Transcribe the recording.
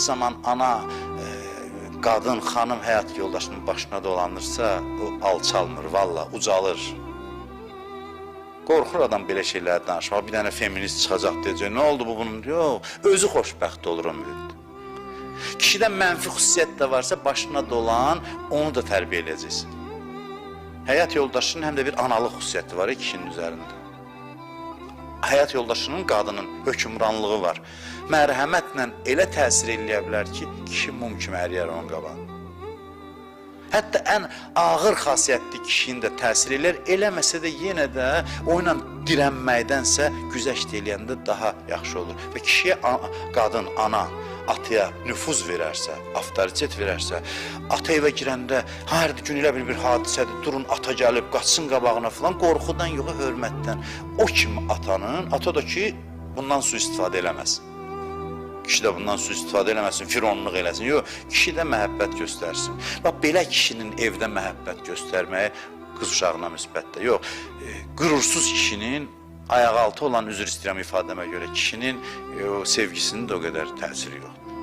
zaman ana, qadın, xanım həyat yoldaşının başına dolanırsa, o alçalmır, valla, ucalır. Qorxur adam belə şeylər danışmaq, bir dənə feminist çıxacaq deyəcək, nə oldu bu bunun? Yox, özü xoşbəxt olur o müddət. Kişidə mənfi xüsusiyyət də varsa, başına dolan, onu da tərbiyə edəcəksin. Həyat yoldaşının həm də bir analıq xüsusiyyəti var kişinin üzərində. Həyat yoldaşının, qadının hökmranlığı var. Mərhəmətlə elə təsir eləyə bilər ki, kişi mum kimi əriyər onun qabağında. Hətta ən ağır xasiyyətli kişinin də təsir elər, eləməsə də yenə də o ilə dirənməkdənsə güzəşt eləyəndə daha yaxşı olur. Və kişiyə qadın, ana, ataya nüfuz verərsə, avtoritet verərsə, ata evə girəndə, hər gün elə bir hadisədir, durun ata gəlib, qaçsın qabağına falan, qorxudan yox, hörmətdən. O kimi atanın, ata da ki, bundan sui-istifadə eləməz. Kişi də bundan sui-istifadə eləməsin, fironluq eləsin. Yox, kişi də məhəbbət göstərsin. Bax, belə kişinin evdə məhəbbət göstərməyi qız uşağına müsbətdə. Yox, qürursuz kişinin ayağı altı olan, üzr istəyirəm ifadəmə görə, kişinin sevgisinin də o qədər təsiri yoxdur.